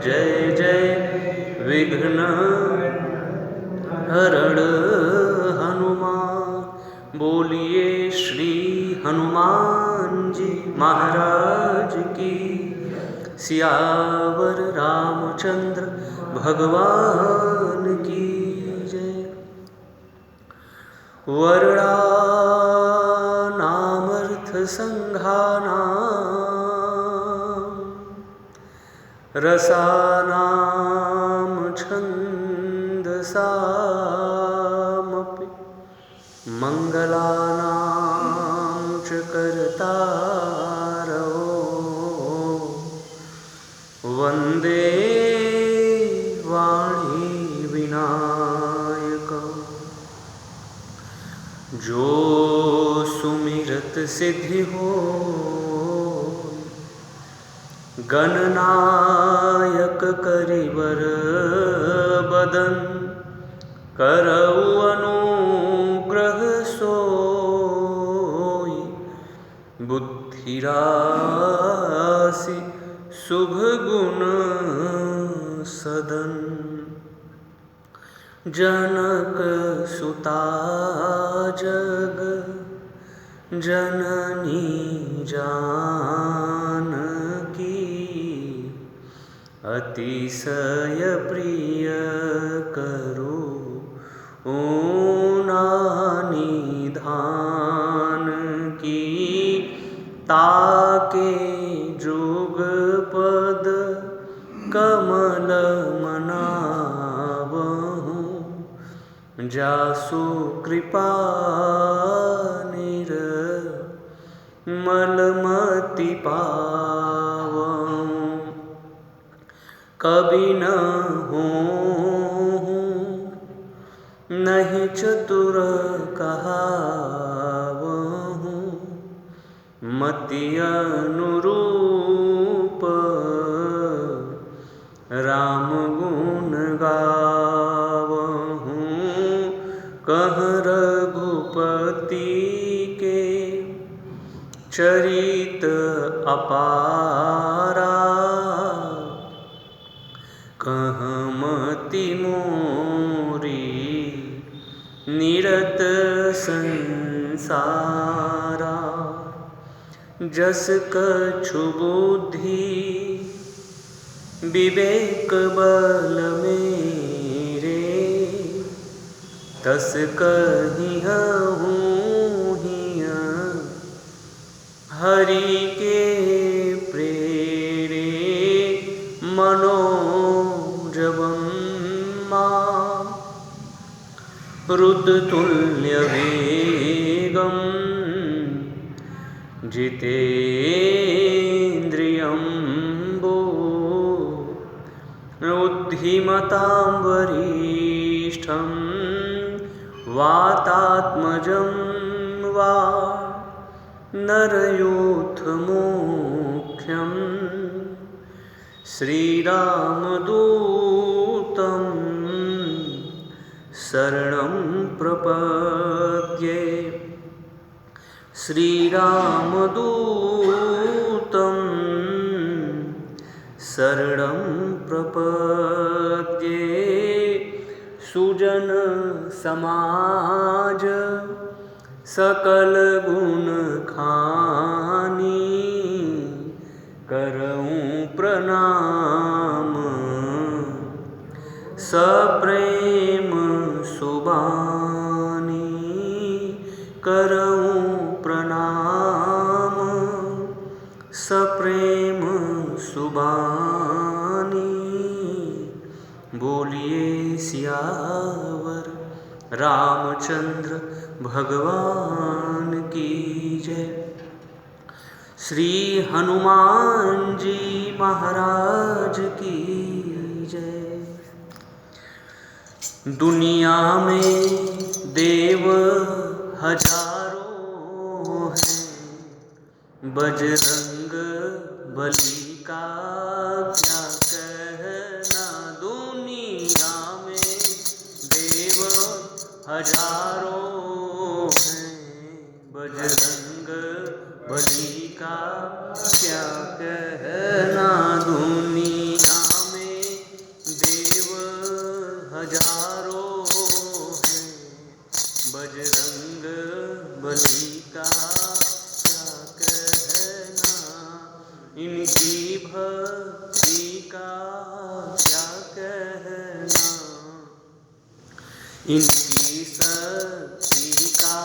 जय जय विघ्न हरण हनुमान। बोलिए श्री हनुमान जी महाराज की। सियावर रामचंद्र भगवान की जय। वर्णानामर्थ संघानां रसानां छन्दसामपि मंगलानां च कर्तारौ वन्दे वाणी विनायकम्। जो सुमिरत सिद्धि हो गणनायक करिवर बदन करऊ अनुग्रह सोई। बुद्धि राशि शुभ गुण सदन जनक सुता जग जननी जानकी। अतिशय प्रिय करु निधान की। ताके जुग पद कमल मनावहु। जासु कृपा निर्मलमति पावहु। कभी न होहु नहीं चतुर कहावहु। मति अनुरूप राम गुण गावहु। कहँ रघुपति के चरित अपारा। कहँ मति मोरी निरत संसारा। जस कछु बुद्धि विवेक बल मेरे। तस कहिहूँ हियँ हरि के प्रेरे। मनोजवं रुद्रतुल्य वेगं जितेन्द्रियं बुद्धिमतां वरिष्ठं। वातात्मजं वा नरयूथमुख्यं। श्रीरामदूतं शरणं प्रपद्ये। श्रीरामदूतं शरणं प्रपद्ये। सुजन समाज सकल गुण खानी। करऊं प्रणाम सप्रेम सुबानी। करऊं प्रणाम सप्रेम सुबानी। बोलिए सियावर रामचंद्र भगवान की जय। श्री हनुमान जी महाराज की जय। दुनिया में देव हजारों हैं। बजरंग बली का क्या कहना। दुनिया में देव हजारों हैं। बजरंग बली का क्या कहना। दुनिया में भक्ति का क्या कहना, इनकी शक्ति का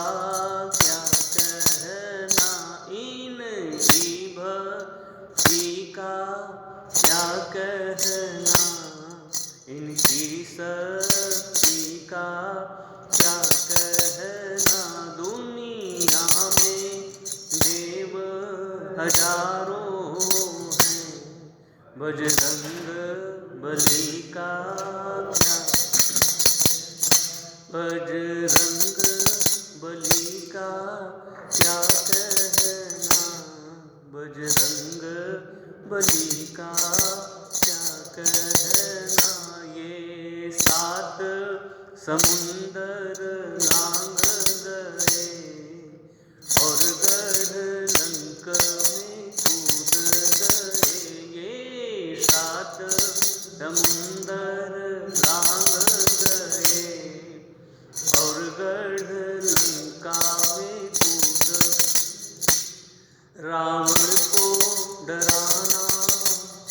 क्या कहना, इनकी भक्ति का क्या कहना, इनकी शक्ति का क्या कहना। दुनिया में देव हजारों हैं, बजरंग बली का क्या, बजरंग बली का क्या कहना, बजरंग बली का क्या कहना। ये 7 समुंदर लांघ गए और गढ़ लंक में कूद गए। ये 7 समुंदर लांघ गए और गढ़ लंका में कूद। रावण को डराना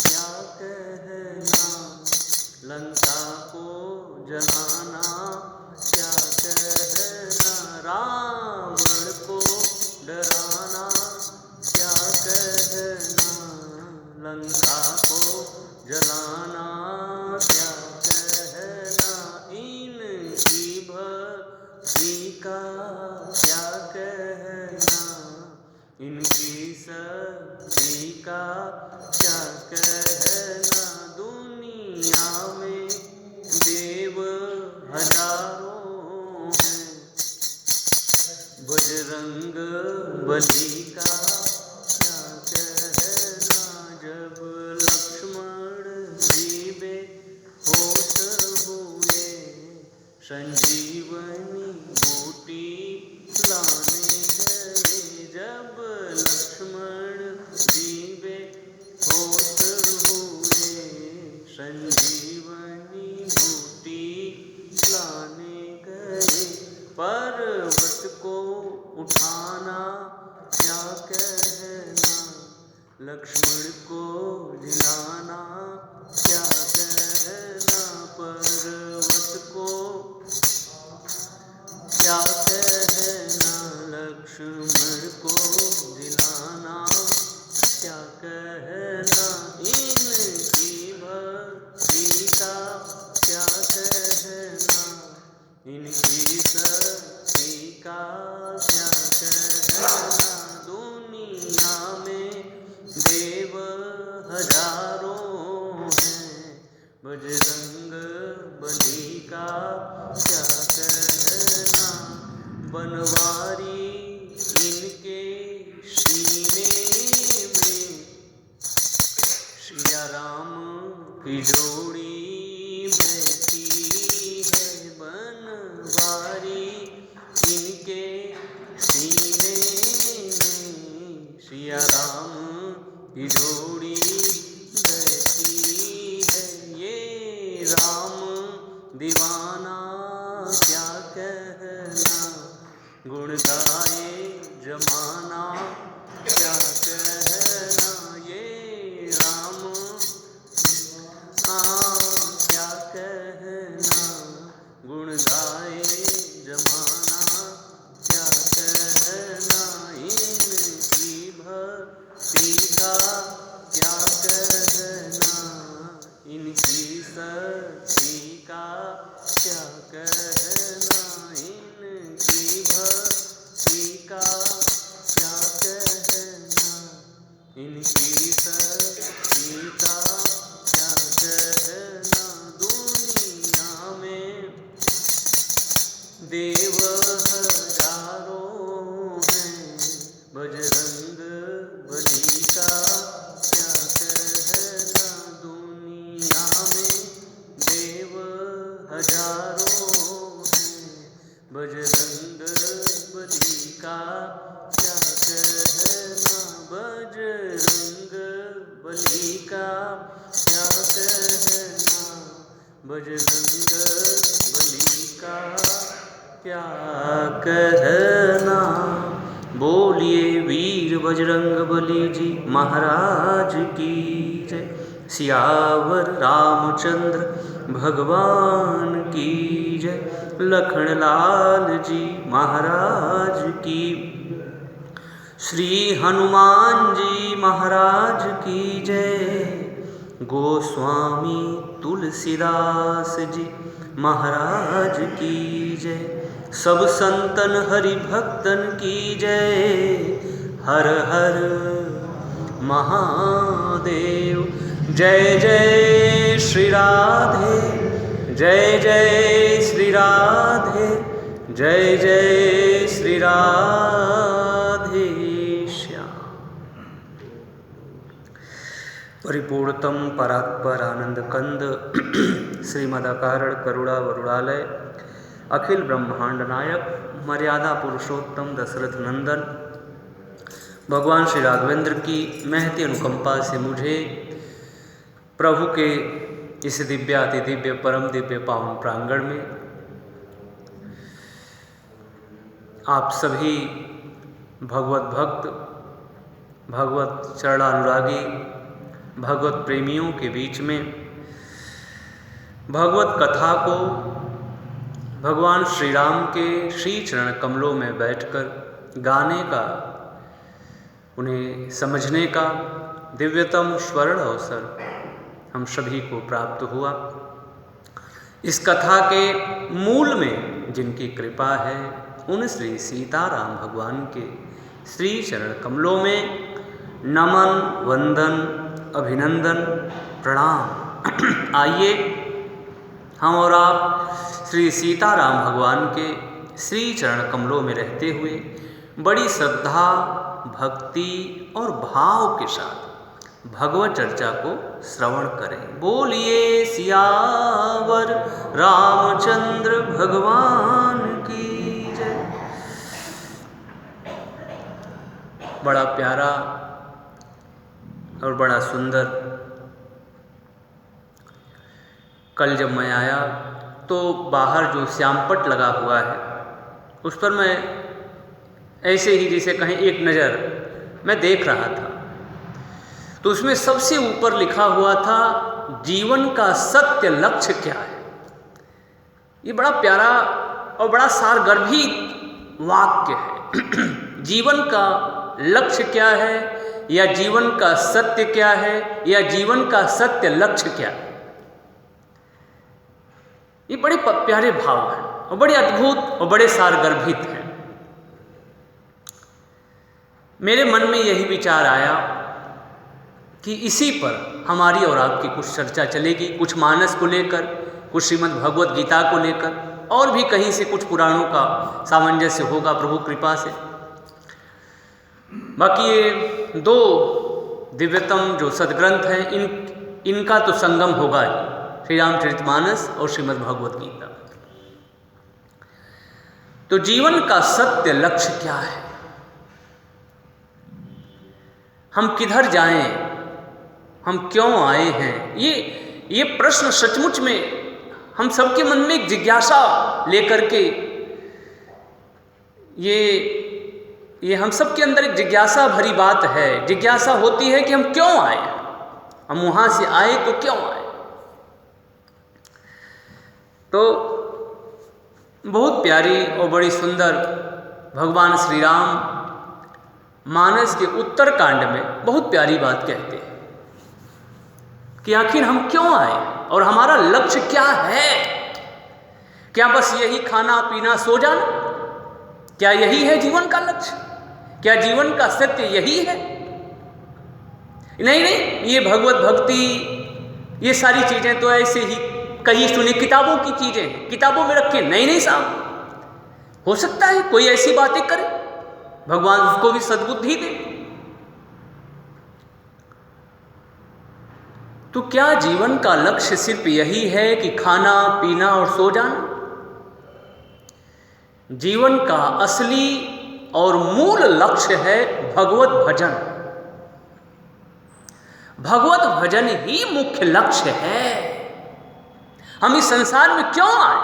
क्या कहना, लंका को जलाना क्या कहना। रावण को डराना क्या कहना, लंका को जलाना क्या कहना। इनकी भक्ति का क्या कहना, इनकी शक्ति का क्या कहना। दुनिया में देव हजारों हैं, बजरंग बली का क्या कहना। जब लक्ष्मण जी बेहोश हुए, संजीवनी बूटी लाने गए। जब लक्ष्मण जी बेहोश हुए, संजीवनी बूटी लाने गए। पर्वत को उठाना क्या कहना, लक्ष्मण को जिलाना क्या कहना। पर्वत को क्या कहना, लक्ष्मण को जिलाना क्या कहना। इनकी भक्ति का क्या कहना, इनकी शक्ति का क्या कहना। दुनिया में देव हजारों हैं, बजरंग बली का क्या कहना। बनवारी इनके सीने में, सिया राम की जोड़ी बैठी है। बनवारी इनके सीने में, सिया राम की जोड़ी बैठी है। ये राम दीवाना क्या कहना, गुण गाए जमाना क्या कहना। ये राम क्या कहना, गुण गाए जमाना क्या कहना। इनकी भक्ति का क्या कहना, इनकी शक्ति का क्या कहना। इनकी भक्ति का क्या कहना, इनकी शक्ति का क्या कहना। दुनिया में देव हजारों हैं, बजरंग बली का क्या कहना। दुनिया में देव हजारों हैं, बजरंग बली का क्या कहना। बजरंग बली का क्या कहना, बजरंग बली का क्या कहना। बोलिए वीर बजरंग बली जी महाराज की जय। सियावर रामचंद्र भगवान की जय। लखन लाल जी महाराज की। श्री हनुमान जी महाराज की जय। गोस्वामी तुलसीदास जी महाराज की जय। सब संतन हरि भक्तन की जय। हर हर महादेव। जय जय श्री राधे, जय जय श्री राधे, जय जय श्री राधे श्याम। परिपूर्णतम परात्पर आनंद कंद श्रीमदाकारण करुणा वरुणालय अखिल ब्रह्मांड नायक मर्यादा पुरुषोत्तम दशरथ नंदन भगवान श्री राघवेंद्र की महती अनुकंपा से मुझे प्रभु के इस दिव्य अति दिव्य परम दिव्य पावन प्रांगण में आप सभी भगवत भक्त, भगवत चरणानुरागी, भगवत प्रेमियों के बीच में भगवत कथा को भगवान श्री राम के श्री चरण कमलों में बैठकर गाने का, उन्हें समझने का दिव्यतम स्वर्ण अवसर हम सभी को प्राप्त हुआ। इस कथा के मूल में जिनकी कृपा है उन श्री सीताराम भगवान के श्री चरण कमलों में नमन, वंदन, अभिनंदन, प्रणाम। आइए हम और आप श्री सीताराम भगवान के श्री चरण कमलों में रहते हुए बड़ी श्रद्धा, भक्ति और भाव के साथ भगवत चर्चा को श्रवण करें। बोलिए सियावर रामचंद्र भगवान की जय। बड़ा प्यारा और बड़ा सुंदर। कल जब मैं आया तो बाहर जो श्यामपट लगा हुआ है उस पर मैं ऐसे ही जैसे कहें एक नज़र मैं देख रहा था, तो उसमें सबसे ऊपर लिखा हुआ था जीवन का सत्य लक्ष्य क्या है। ये बड़ा प्यारा और बड़ा सारगर्भित वाक्य है। जीवन का लक्ष्य क्या है, या जीवन का सत्य क्या है, या जीवन का सत्य लक्ष्य क्या है। ये बड़े प्यारे भाव हैं और बड़े अद्भुत और बड़े सारगर्भित हैं। मेरे मन में यही विचार आया कि इसी पर हमारी और आपकी कुछ चर्चा चलेगी, कुछ मानस को लेकर, कुछ श्रीमद् भगवत गीता को लेकर, और भी कहीं से कुछ पुराणों का सामंजस्य होगा प्रभु कृपा से। बाकी ये दो दिव्यतम जो सदग्रंथ हैं इनका तो संगम होगा ही, श्री रामचरितमानस और श्रीमद् भगवत गीता। तो जीवन का सत्य लक्ष्य क्या है, हम किधर जाएं, हम क्यों आए हैं, ये प्रश्न सचमुच में हम सबके मन में एक जिज्ञासा लेकर के ये हम सबके अंदर एक जिज्ञासा भरी बात है। जिज्ञासा होती है कि हम क्यों आए, हम वहां से आए तो क्यों आए। तो बहुत प्यारी और बड़ी सुंदर भगवान श्री राम मानस के उत्तर कांड में बहुत प्यारी बात कहते हैं कि आखिर हम क्यों आए और हमारा लक्ष्य क्या है। क्या बस यही खाना पीना सो जाना, क्या यही है जीवन का लक्ष्य, क्या जीवन का सत्य यही है। नहीं, ये भगवत भक्ति, ये सारी चीजें तो ऐसे ही कही सुनी किताबों की चीजें हैं, किताबों में रखे। नहीं साहब, हो सकता है कोई ऐसी बातें करे, भगवान उसको भी सद्बुद्धि दे। तो क्या जीवन का लक्ष्य सिर्फ यही है कि खाना पीना और सो जाना? जीवन का असली और मूल लक्ष्य है भगवत भजन। भगवत भजन ही मुख्य लक्ष्य है। हम इस संसार में क्यों आए,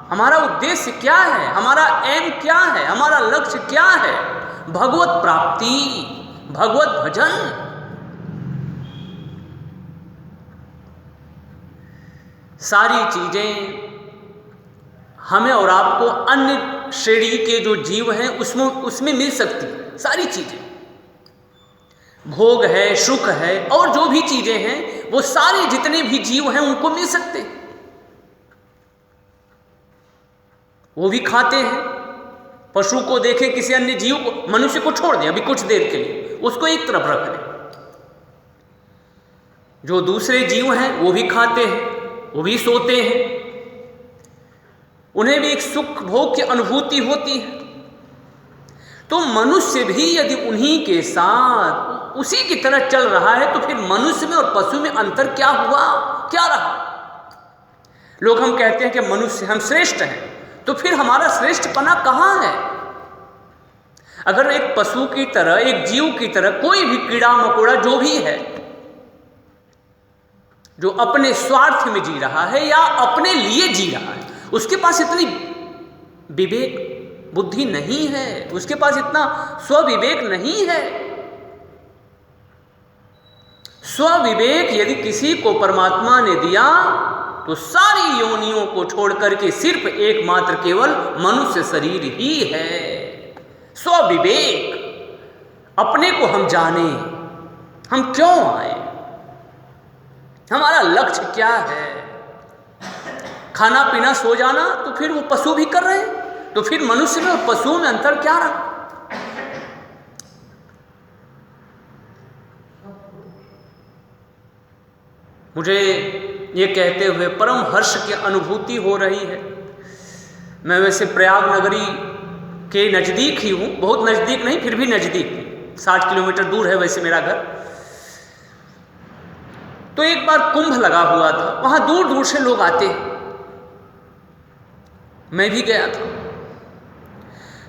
हमारा उद्देश्य क्या है, हमारा एम क्या है, हमारा लक्ष्य क्या है? भगवत प्राप्ति, भगवत भजन। सारी चीज़ें हमें और आपको अन्य श्रेणी के जो जीव हैं उसमें मिल सकती है। सारी चीज़ें, भोग है, सुख है और जो भी चीज़ें हैं वो सारे जितने भी जीव हैं उनको मिल सकते हैं। वो भी खाते हैं। पशु को देखें, किसी अन्य जीव को, मनुष्य को छोड़ दें अभी कुछ देर के लिए, उसको एक तरफ रख लें। जो दूसरे जीव हैं वो भी खाते हैं, वो भी सोते हैं, उन्हें भी एक सुख भोग की अनुभूति होती है। तो मनुष्य भी यदि उन्हीं के साथ उसी की तरह चल रहा है तो फिर मनुष्य में और पशु में अंतर क्या हुआ, क्या रहा? लोग हम कहते हैं कि मनुष्य हम श्रेष्ठ हैं, तो फिर हमारा श्रेष्ठपना कहाँ है? अगर एक पशु की तरह, एक जीव की तरह कोई भी कीड़ा मकोड़ा जो भी है, जो अपने स्वार्थ में जी रहा है या अपने लिए जी रहा है, उसके पास इतनी विवेक बुद्धि नहीं है, उसके पास इतना स्वविवेक नहीं है। स्वविवेक यदि किसी को परमात्मा ने दिया तो सारी योनियों को छोड़ करके सिर्फ एकमात्र केवल मनुष्य शरीर ही है। स्वविवेक, अपने को हम जाने, हम क्यों आए, हमारा लक्ष्य क्या है। खाना पीना सो जाना तो फिर वो पशु भी कर रहे हैं, तो फिर मनुष्य में और पशुओं में अंतर क्या रहा? मुझे ये कहते हुए परम हर्ष की अनुभूति हो रही है। मैं वैसे प्रयाग नगरी के नज़दीक ही हूँ, बहुत नज़दीक नहीं फिर भी नज़दीक हूँ, 60 किलोमीटर दूर है वैसे मेरा घर। तो एक बार कुंभ लगा हुआ था, वहाँ दूर दूर से लोग आते हैं, मैं भी गया था।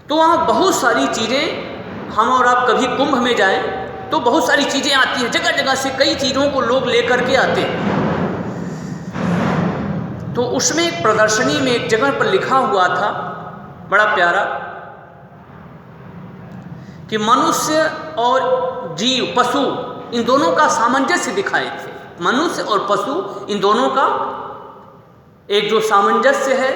तो वहाँ बहुत सारी चीज़ें, हम और आप कभी कुंभ में जाएं तो बहुत सारी चीज़ें आती हैं, जगह जगह से कई चीज़ों को लोग लेकर के आते हैं। तो उसमें एक प्रदर्शनी में एक जगह पर लिखा हुआ था, बड़ा प्यारा, कि मनुष्य और जीव, पशु, इन दोनों का सामंजस्य दिखाए थे। मनुष्य और पशु, इन दोनों का एक जो सामंजस्य है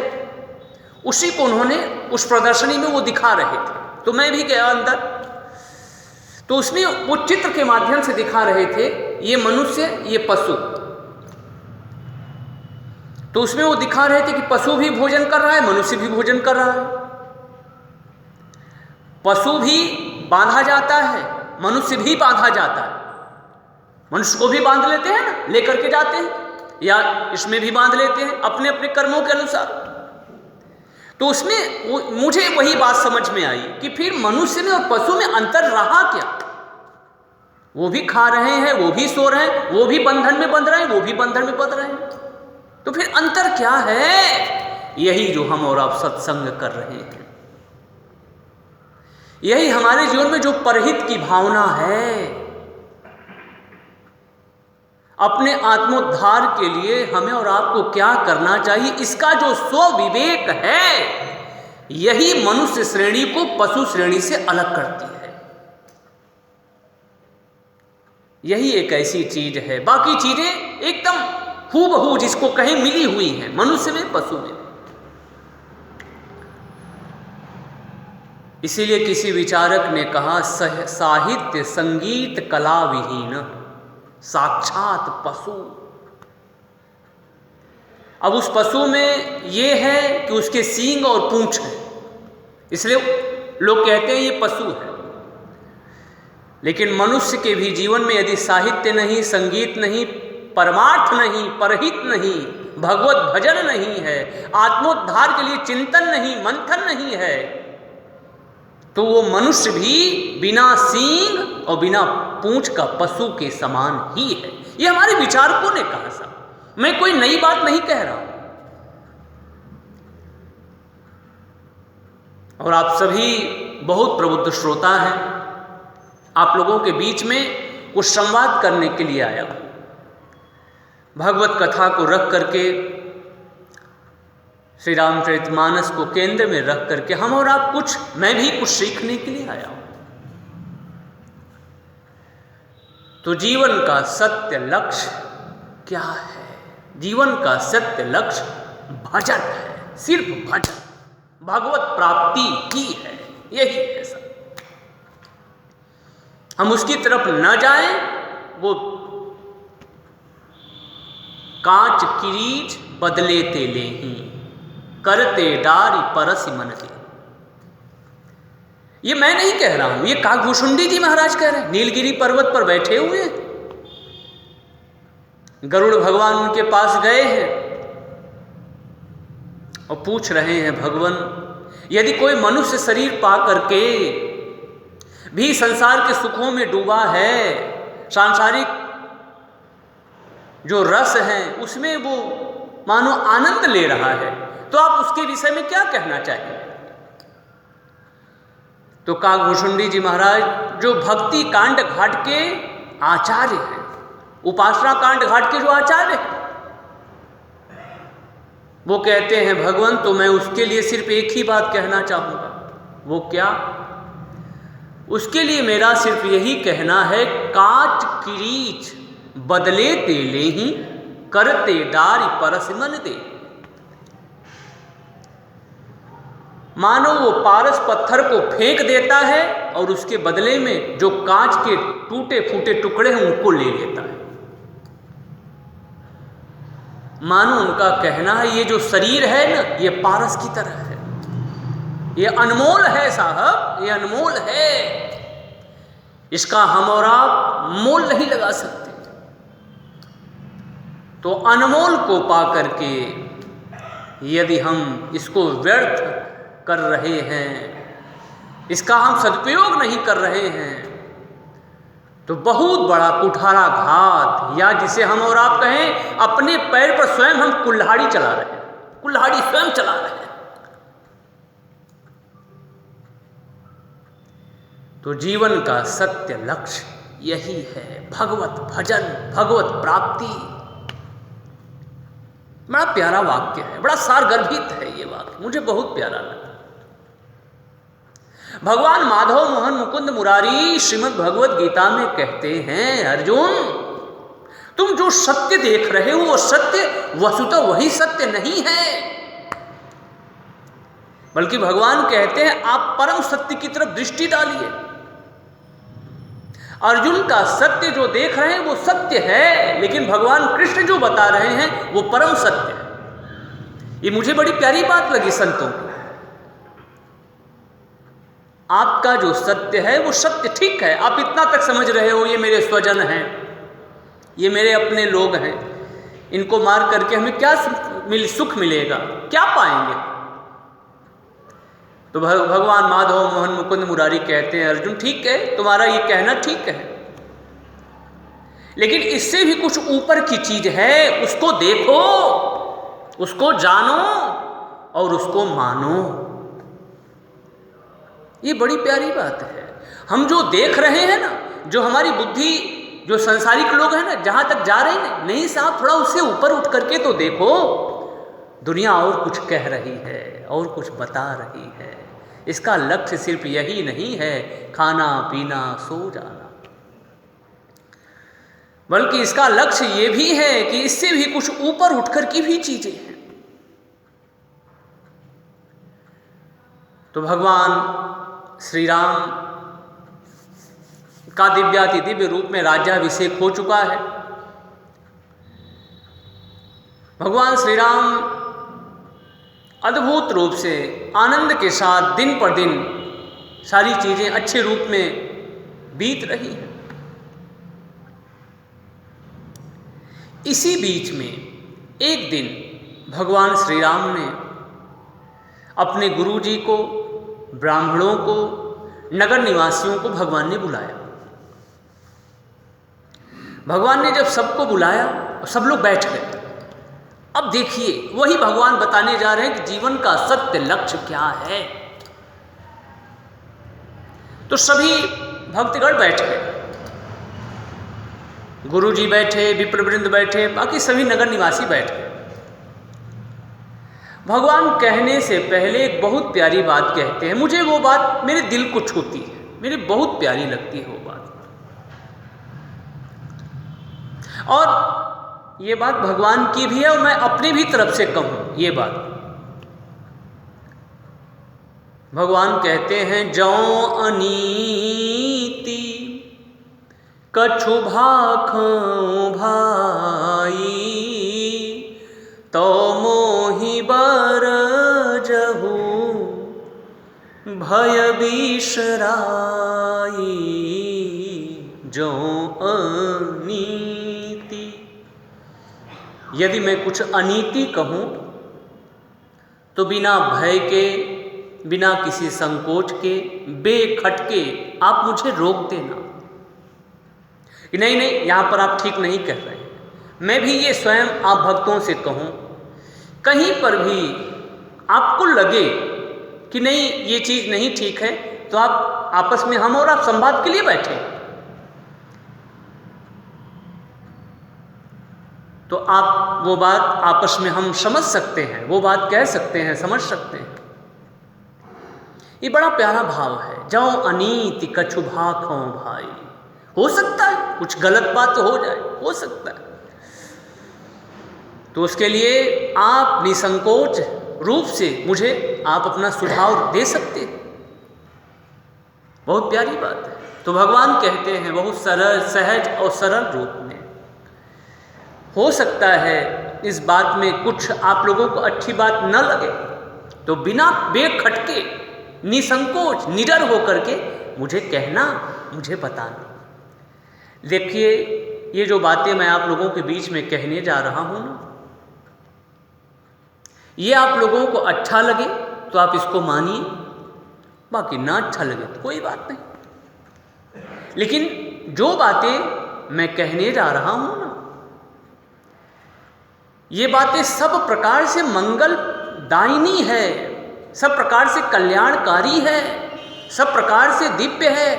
उसी को उन्होंने उस प्रदर्शनी में वो दिखा रहे थे। तो मैं भी गया अंदर, तो उसमें वो चित्र के माध्यम से दिखा रहे थे, ये मनुष्य, ये पशु। तो उसमें वो दिखा रहे थे कि पशु भी भोजन कर रहा है, मनुष्य भी भोजन कर रहा है। पशु भी बांधा जाता है, मनुष्य भी बांधा जाता है। मनुष्य को भी बांध लेते हैं ना, लेकर के जाते हैं, या इसमें भी बांध लेते हैं अपने अपने कर्मों के अनुसार। तो उसमें मुझे वही बात समझ में आई कि फिर मनुष्य में और पशु में अंतर रहा क्या? वो भी खा रहे हैं, वो भी सो रहे हैं, वो भी बंधन में बंध रहे हैं, वो भी बंधन में बंध रहे हैं, तो फिर अंतर क्या है? यही जो हम और आप सत्संग कर रहे हैं, यही हमारे जीवन में जो परहित की भावना है। अपने आत्मोद्धार के लिए हमें और आपको क्या करना चाहिए, इसका जो स्वविवेक है, यही मनुष्य श्रेणी को पशु श्रेणी से अलग करती है। यही एक ऐसी चीज है, बाकी चीजें एकदम हूबहू जिसको कहें मिली हुई हैं, मनुष्य में, पशु में। इसीलिए किसी विचारक ने कहा, साहित्य संगीत कला विहीन साक्षात पशु। अब उस पशु में ये है कि उसके सींग और पूंछ है, इसलिए लोग कहते हैं ये पशु है। लेकिन मनुष्य के भी जीवन में यदि साहित्य नहीं, संगीत नहीं, परमार्थ नहीं, परहित नहीं, भगवत भजन नहीं है, आत्मोद्धार के लिए चिंतन नहीं, मंथन नहीं है, तो वो मनुष्य भी बिना सींग और बिना पूंछ का पशु के समान ही है। ये हमारे विचारकों ने कहा साहब, मैं कोई नई बात नहीं कह रहा हूं। और आप सभी बहुत प्रबुद्ध श्रोता हैं, आप लोगों के बीच में कुछ संवाद करने के लिए आया हूं। भगवत कथा को रख करके, श्री रामचरितमानस को केंद्र में रख करके हम और आप कुछ, मैं भी कुछ सीखने के लिए आया हूं। तो जीवन का सत्य लक्ष्य क्या है? जीवन का सत्य लक्ष्य भजन है, सिर्फ भजन, भगवत प्राप्ति ही है, यही है सब। हम उसकी तरफ न जाएं, वो कांच किरीच बदले ते लेही, करते डारी परसि मन दे। ये मैं नहीं कह रहा हूं, ये काकभूषुंडी जी महाराज कह रहे हैं। नीलगिरी पर्वत पर बैठे हुए हैं, गरुड़ भगवान उनके पास गए हैं और पूछ रहे हैं, भगवान यदि कोई मनुष्य शरीर पा करके भी संसार के सुखों में डूबा है, सांसारिक जो रस है उसमें वो मानो आनंद ले रहा है, तो आप उसके विषय में क्या कहना चाहिए? तो काकभूषुंडी जी महाराज जो भक्ति कांड घाट के आचार्य हैं, उपासना कांड घाट के जो आचार्य हैं, वो कहते हैं, भगवान तो मैं उसके लिए सिर्फ एक ही बात कहना चाहूंगा। वो क्या? उसके लिए मेरा सिर्फ यही कहना है, कांच किरीच बदले ते लेही, करते डारी परसि मन दे। मानो वो पारस पत्थर को फेंक देता है और उसके बदले में जो कांच के टूटे फूटे टुकड़े हैं उनको ले लेता है। मानो उनका कहना है, ये जो शरीर है ना, ये पारस की तरह है, ये अनमोल है साहब, ये अनमोल है, इसका हम और आप मोल नहीं लगा सकते। तो अनमोल को पा करके यदि हम इसको व्यर्थ कर रहे हैं, इसका हम सदुपयोग नहीं कर रहे हैं, तो बहुत बड़ा कुठारा घात, या जिसे हम और आप कहें अपने पैर पर स्वयं हम कुल्हाड़ी चला रहे हैं, कुल्हाड़ी स्वयं चला रहे हैं। तो जीवन का सत्य लक्ष्य यही है, भगवत भजन, भगवत प्राप्ति। बड़ा प्यारा वाक्य है, बड़ा सारगर्भित है ये वाक्य, मुझे बहुत प्यारा लगा। भगवान माधव मोहन मुकुंद मुरारी श्रीमद् भगवत गीता में कहते हैं, अर्जुन तुम जो सत्य देख रहे हो वो सत्य वस्तुतः वही सत्य नहीं है, बल्कि भगवान कहते हैं आप परम सत्य की तरफ दृष्टि डालिए। अर्जुन का सत्य जो देख रहे हैं वो सत्य है, लेकिन भगवान कृष्ण जो बता रहे हैं वो परम सत्य है। ये मुझे बड़ी प्यारी बात लगी संतों की। आपका जो सत्य है वो सत्य ठीक है, आप इतना तक समझ रहे हो ये मेरे स्वजन हैं, ये मेरे अपने लोग हैं, इनको मार करके हमें क्या सुख मिलेगा, क्या पाएंगे? तो भगवान माधव मोहन मुकुंद मुरारी कहते हैं, अर्जुन ठीक है, तुम्हारा ये कहना ठीक है, लेकिन इससे भी कुछ ऊपर की चीज है, उसको देखो, उसको जानो और उसको मानो। ये बड़ी प्यारी बात है। हम जो देख रहे हैं ना, जो हमारी बुद्धि, जो संसारिक लोग हैं ना, जहां तक जा रहे हैं, नहीं साहब थोड़ा उससे ऊपर उठ करके तो देखो, दुनिया और कुछ कह रही है, और कुछ बता रही है। इसका लक्ष्य सिर्फ यही नहीं है खाना पीना सो जाना, बल्कि इसका लक्ष्य ये भी है कि इससे भी कुछ ऊपर उठकर की भी चीजें हैं। तो भगवान श्री राम का दिव्याति दिव्य रूप में राज्याभिषेक हो चुका है। भगवान श्री राम अद्भुत रूप से आनंद के साथ दिन पर दिन सारी चीजें अच्छे रूप में बीत रही हैं। इसी बीच में एक दिन भगवान श्री राम ने अपने गुरुजी को, ब्राह्मणों को, नगर निवासियों को भगवान ने बुलाया। भगवान ने जब सबको बुलाया, सब लोग बैठ गए। अब देखिए, वही भगवान बताने जा रहे हैं कि जीवन का सत्य लक्ष्य क्या है। तो सभी भक्तगण बैठ गए, गुरुजी बैठे, विप्रवृंद बैठे, बाकी सभी नगर निवासी बैठ गए। भगवान कहने से पहले एक बहुत प्यारी बात कहते हैं। मुझे वो बात मेरे दिल को छूती है, मेरी बहुत प्यारी लगती है वो बात। और ये बात भगवान की भी है और मैं अपनी भी तरफ से कहूँ ये बात। भगवान कहते हैं जौं अनीति कछु भाखौ भाई, तो मोहि बर जहु भय बिसराई। जौं अनीति, यदि मैं कुछ अनीति कहूँ तो बिना भय के, बिना किसी संकोच के, बेखटके आप मुझे रोक देना कि नहीं नहीं, यहाँ पर आप ठीक नहीं कर रहे। मैं भी ये स्वयं आप भक्तों से कहूँ, कहीं पर भी आपको लगे कि नहीं ये चीज़ नहीं ठीक है, तो आप आपस में हम और आप संवाद के लिए बैठे, तो आप वो बात आपस में हम समझ सकते हैं, वो बात कह सकते हैं, समझ सकते हैं। ये बड़ा प्यारा भाव है। जौं अनीति कछु भाखौ भाई। हो सकता है कुछ गलत बात हो जाए, हो सकता है, तो उसके लिए आप निसंकोच रूप से मुझे आप अपना सुझाव दे सकते हैं। बहुत प्यारी बात है। तो भगवान कहते हैं बहुत सरल, सहज और सरल रूप में, हो सकता है इस बात में कुछ आप लोगों को अच्छी बात न लगे, तो बिना बेखटके, निसंकोच, निडर होकर के मुझे कहना, मुझे बताना। देखिए ये जो बातें मैं आप लोगों के बीच में कहने जा रहा हूँ ना, ये आप लोगों को अच्छा लगे तो आप इसको मानिए, बाकी ना अच्छा लगे तो कोई बात नहीं। लेकिन जो बातें मैं कहने जा रहा हूँ ना, ये बातें सब प्रकार से मंगलदायिनी है, सब प्रकार से कल्याणकारी है, सब प्रकार से दिव्य है,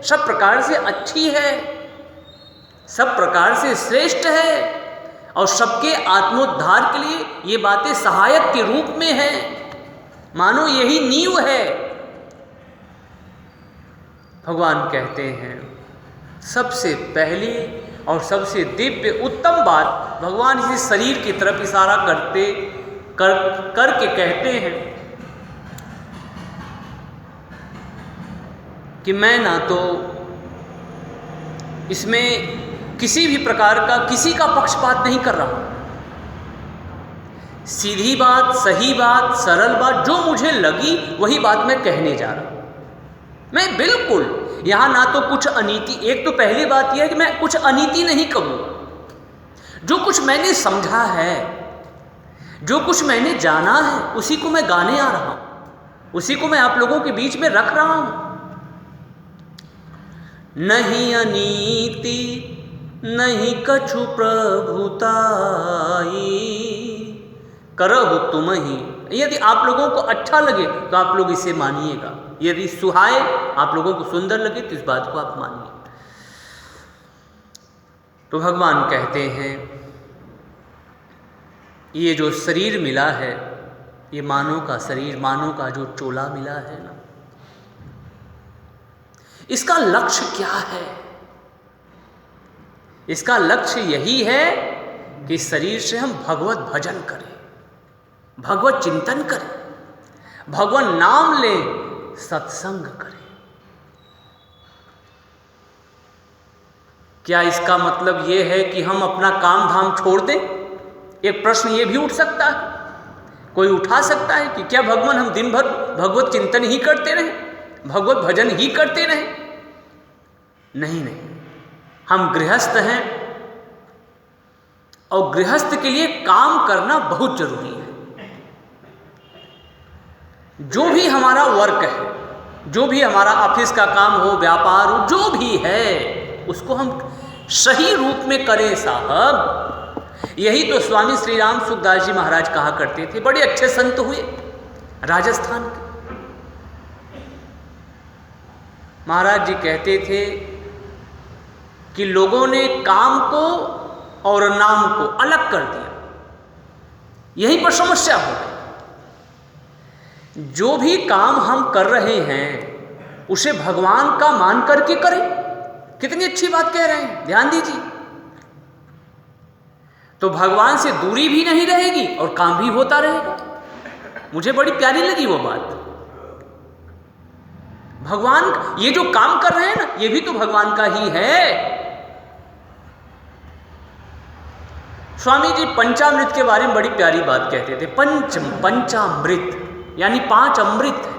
सब प्रकार से अच्छी है, सब प्रकार से श्रेष्ठ है, और सबके आत्मोद्धार के लिए ये बातें सहायक के रूप में हैं। मानो यही नींव है। भगवान कहते हैं सबसे पहली और सबसे दिव्य उत्तम बात, भगवान इसी शरीर की तरफ इशारा करके कहते हैं कि मैं ना तो इसमें किसी भी प्रकार का, किसी का पक्षपात नहीं कर रहा। सीधी बात, सही बात, सरल बात जो मुझे लगी वही बात मैं कहने जा रहा हूं। मैं बिल्कुल यहां ना तो कुछ अनीति, एक तो पहली बात यह है कि मैं कुछ अनीति नहीं कहूं। जो कुछ मैंने समझा है, जो कुछ मैंने जाना है, उसी को मैं गाने आ रहा हूं, उसी को मैं आप लोगों के बीच में रख रहा हूं। नहीं अनीति नहीं कछु प्रभुताई, करहु तुम ही। यदि आप लोगों को अच्छा लगे तो आप लोग इसे मानिएगा, यदि सुहाए, आप लोगों को सुंदर लगे तो इस बात को आप मानिए। तो भगवान कहते हैं ये जो शरीर मिला है, ये मानव का शरीर, मानव का जो चोला मिला है ना, इसका लक्ष्य क्या है? इसका लक्ष्य यही है कि शरीर से हम भगवत भजन करें, भगवत चिंतन करें, भगवान नाम लें, सत्संग करें। क्या इसका मतलब ये है कि हम अपना काम धाम छोड़ दें? एक प्रश्न ये भी उठ सकता है, कोई उठा सकता है कि क्या भगवान हम दिन भर भगवत चिंतन ही करते रहें, भगवत भजन ही करते रहें? नहीं नहीं, हम गृहस्थ हैं और गृहस्थ के लिए काम करना बहुत जरूरी है। जो भी हमारा वर्क है, जो भी हमारा ऑफिस का काम हो, व्यापार हो, जो भी है, उसको हम सही रूप में करें साहब। यही तो स्वामी श्री राम सुखदास जी महाराज कहा करते थे। बड़े अच्छे संत हुए राजस्थान के। महाराज जी कहते थे कि लोगों ने काम को और नाम को अलग कर दिया, यहीं पर समस्या हो गई। जो भी काम हम कर रहे हैं उसे भगवान का मान करके करें। कितनी अच्छी बात कह रहे हैं, ध्यान दीजिए। तो भगवान से दूरी भी नहीं रहेगी और काम भी होता रहेगा। मुझे बड़ी प्यारी लगी वो बात। भगवान ये जो काम कर रहे हैं ना, ये भी तो भगवान का ही है। स्वामी जी पंचामृत के बारे में बड़ी प्यारी बात कहते थे। पंचामृत यानी 5 अमृत है।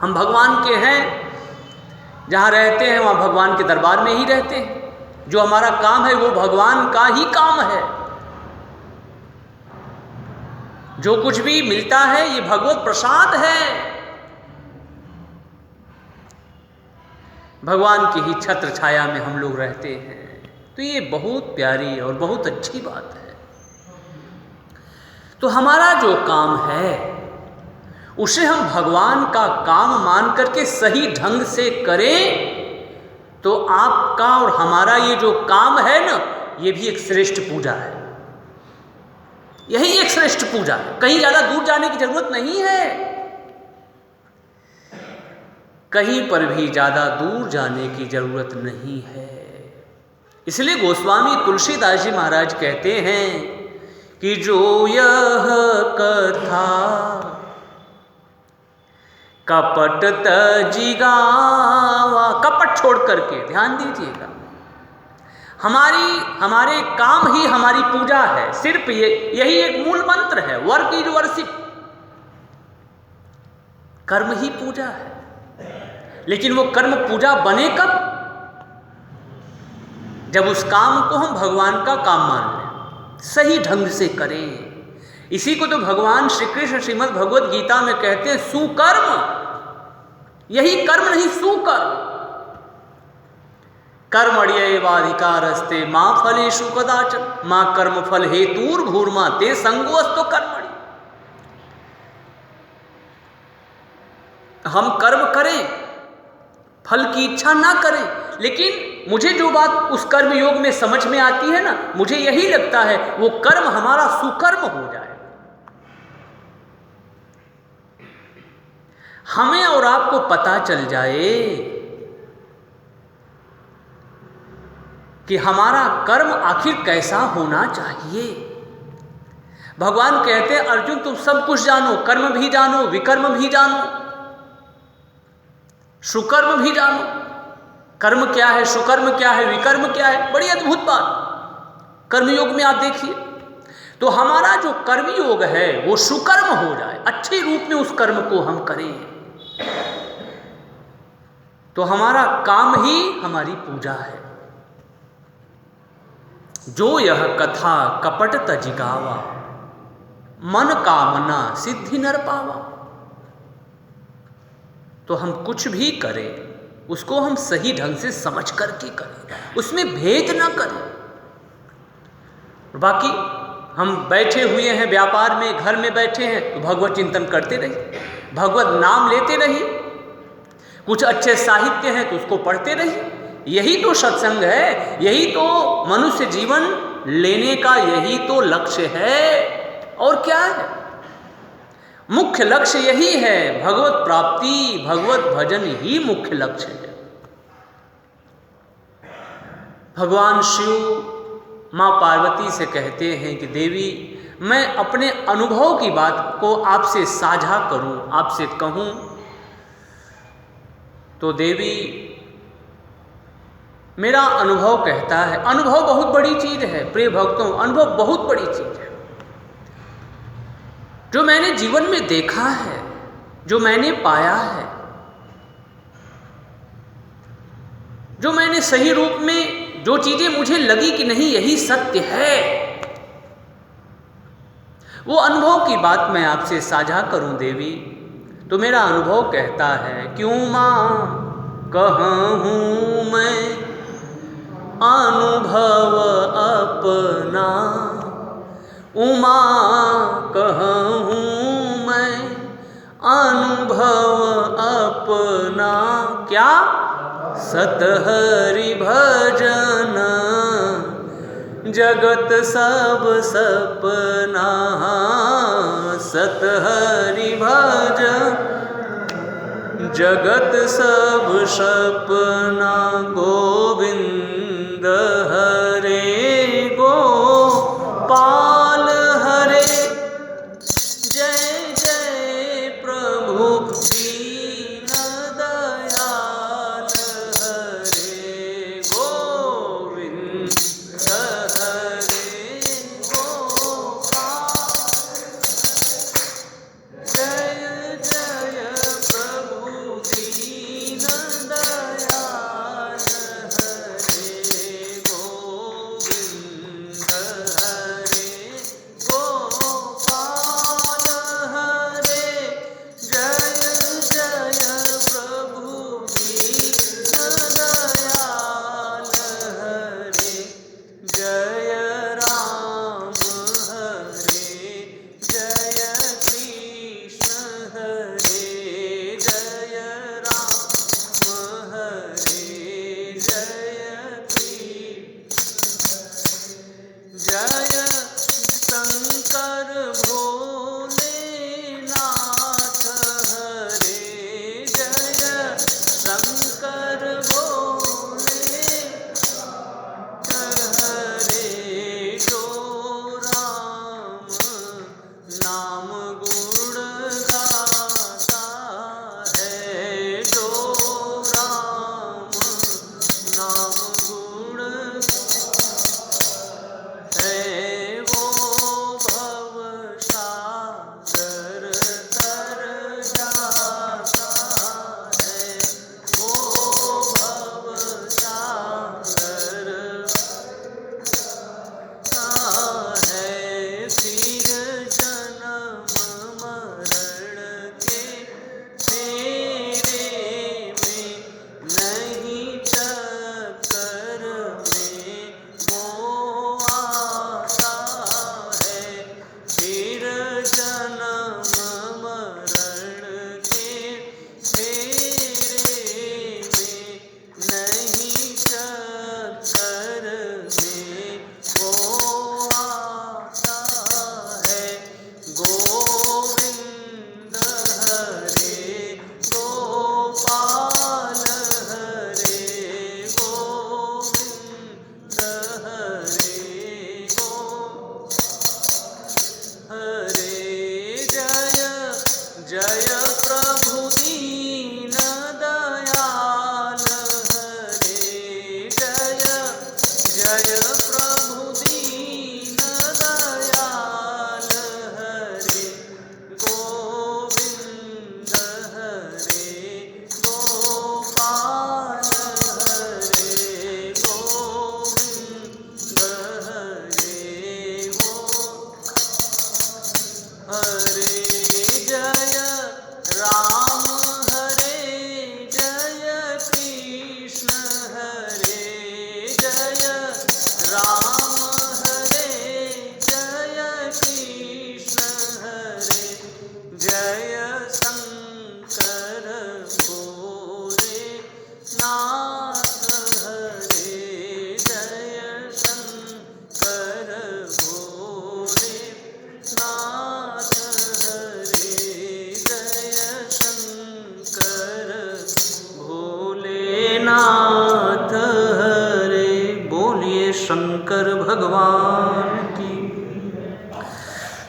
हम भगवान के हैं, जहाँ रहते हैं वहाँ भगवान के दरबार में ही रहते हैं। जो हमारा काम है वो भगवान का ही काम है। जो कुछ भी मिलता है ये भगवत प्रसाद है। भगवान की ही छत्र छाया में हम लोग रहते हैं। तो ये बहुत प्यारी और बहुत अच्छी बात है। तो हमारा जो काम है उसे हम भगवान का काम मान करके सही ढंग से करें तो आपका और हमारा ये जो काम है ना, ये भी एक श्रेष्ठ पूजा है। यही एक श्रेष्ठ पूजा है। कहीं ज्यादा दूर जाने की जरूरत नहीं है। कहीं पर भी ज्यादा दूर जाने की जरूरत नहीं है। इसलिए गोस्वामी तुलसीदास जी महाराज कहते हैं कि जो यह कथा कपट तजिगावा, कपट छोड़ करके ध्यान दीजिएगा। हमारे काम ही हमारी पूजा है। सिर्फ यही एक मूल मंत्र है। Work is worship. कर्म ही पूजा है। लेकिन वो कर्म पूजा बने कब? जब उस काम को हम भगवान का काम मान लें, सही ढंग से करें। इसी को तो भगवान श्री कृष्ण श्रीमद् भगवद गीता में कहते हैं सुकर्म। यही कर्म नहीं, सुकर्म। कर्मण्येवाधिकारस्ते मां फलेषु कदाचन मां कर्म फल हेतुर्भूर्मा ते संगोऽस्तु कर्मणि। हम कर्म करें, फल की इच्छा ना करें, लेकिन मुझे जो बात उस कर्म योग में समझ में आती है ना, मुझे यही लगता है वो कर्म हमारा सुकर्म हो जाए। हमें और आपको पता चल जाए कि हमारा कर्म आखिर कैसा होना चाहिए। भगवान कहते हैं अर्जुन तुम सब कुछ जानो, कर्म भी जानो, विकर्म भी जानो, सुकर्म भी जानो। कर्म क्या है, सुकर्म क्या है, विकर्म क्या है, बड़ी अद्भुत बात। कर्मयोग में आप देखिए तो हमारा जो कर्मयोग है वो सुकर्म हो जाए, अच्छे रूप में उस कर्म को हम करें तो हमारा काम ही हमारी पूजा है। जो यह कथा कपट तजिगावा मन कामना सिद्धि नर पावा। तो हम कुछ भी करें उसको हम सही ढंग से समझ करके करें, उसमें भेद ना करें। बाकी हम बैठे हुए हैं व्यापार में, घर में बैठे हैं तो भगवत चिंतन करते रहिए, भगवत नाम लेते रहिए। कुछ अच्छे साहित्य हैं तो उसको पढ़ते रहिए। यही तो सत्संग है, यही तो मनुष्य जीवन लेने का यही तो लक्ष्य है। और क्या है? मुख्य लक्ष्य यही है, भगवत प्राप्ति, भगवत भजन ही मुख्य लक्ष्य है। भगवान शिव माँ पार्वती से कहते हैं कि देवी मैं अपने अनुभव की बात को आपसे साझा करूं, आपसे कहूं। तो देवी मेरा अनुभव कहता है, अनुभव बहुत बड़ी चीज है प्रिय भक्तों, अनुभव बहुत बड़ी चीज है। जो मैंने जीवन में देखा है, जो मैंने पाया है, जो मैंने सही रूप में जो चीजें मुझे लगी कि नहीं यही सत्य है, वो अनुभव की बात मैं आपसे साझा करूं देवी। तो मेरा अनुभव कहता है क्यों मां कहूं मैं अनुभव अपना, उमा कहूं मैं अनुभव अपना। क्या? सतहरि भजन जगत सब सपना, सतहरि भजन जगत सब सपना। गोविंद हरे गोविंद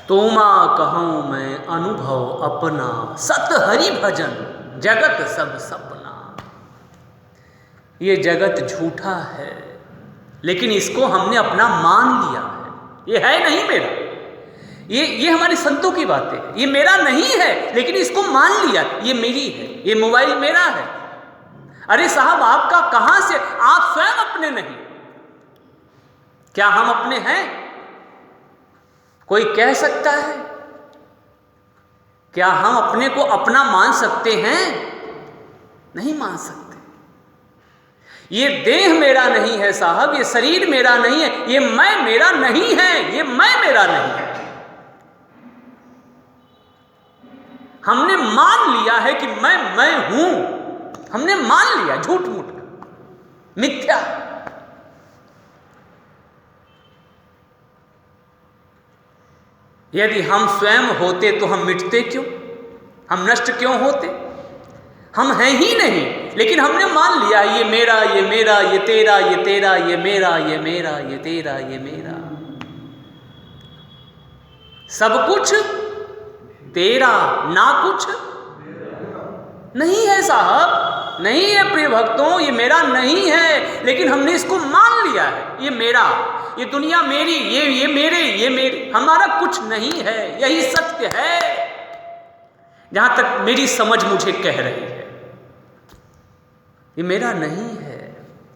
तोमा कहूँ मैं अनुभव अपना, सत हरि भजन जगत सब सपना। ये जगत झूठा है, लेकिन इसको हमने अपना मान लिया है। ये है नहीं मेरा, ये हमारे संतों की बातें हैं। ये मेरा नहीं है, लेकिन इसको मान लिया, ये मेरी है, ये मोबाइल मेरा है। अरे साहब, आपका कहां से? आप स्वयं अपने नहीं। क्या हम अपने हैं? कोई कह सकता है? क्या हम अपने को अपना मान सकते हैं? नहीं मान सकते। ये देह मेरा नहीं है साहब, ये शरीर मेरा नहीं है, ये मैं मेरा नहीं है, ये मैं मेरा नहीं है। हमने मान लिया है कि मैं हूं। हमने मान लिया, झूठ मूठ का, मिथ्या। यदि हम स्वयं होते तो हम मिटते क्यों? हम नष्ट क्यों होते? हम हैं ही नहीं, लेकिन हमने मान लिया ये मेरा, ये मेरा, ये तेरा, ये तेरा, ये मेरा, ये मेरा, ये तेरा, ये मेरा। सब कुछ तेरा, ना कुछ नहीं है साहब, नहीं है प्रिय भक्तों, ये मेरा नहीं है, लेकिन हमने इसको मान लिया है ये मेरा, ये दुनिया मेरी, ये मेरे, ये मेरे। हमारा कुछ नहीं है, यही सत्य है जहां तक मेरी समझ मुझे कह रही है। ये मेरा नहीं है,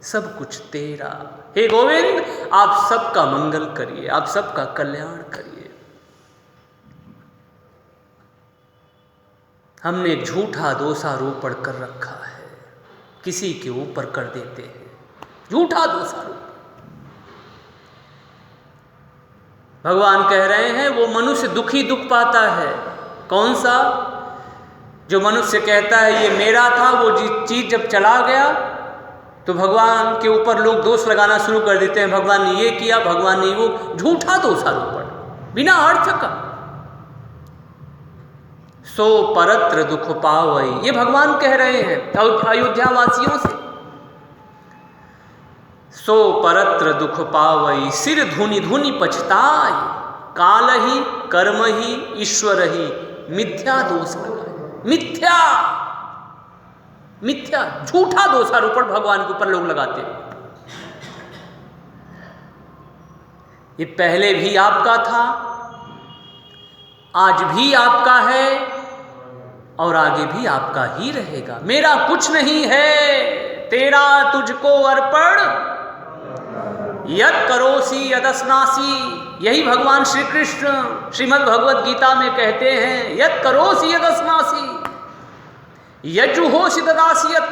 सब कुछ तेरा। हे गोविंद, आप सबका मंगल करिए, आप सबका कल्याण करिए। हमने झूठा दोषारोपण कर रखा है, किसी के ऊपर कर देते हैं झूठा दोषारोपण। भगवान कह रहे हैं वो मनुष्य दुखी दुख पाता है। कौन सा? जो मनुष्य कहता है ये मेरा था, वो चीज जब चला गया तो भगवान के ऊपर लोग दोष लगाना शुरू कर देते हैं। भगवान ने ये किया, भगवान ने वो, झूठा दोषारोपण बिना अर्थ का। सो परत्र दुख पावई, ये भगवान कह रहे हैं अयोध्या वासियों से। सो परत्र दुख पावई, सिर धुनि धुनि पछताई, काल ही कर्म ही ईश्वर ही, मिथ्या दोष लगाए। मिथ्या, मिथ्या, झूठा दोषारोपण भगवान के ऊपर लोग लगाते हैं। ये पहले भी आपका था, आज भी आपका है और आगे भी आपका ही रहेगा। मेरा कुछ नहीं है, तेरा तुझको अर्पण, यद करोसी यदस्नासी। यही भगवान श्री कृष्ण श्रीमद् भगवद गीता में कहते हैं, यद करोसी यदस्नासी यजुहोसि ददास्यत,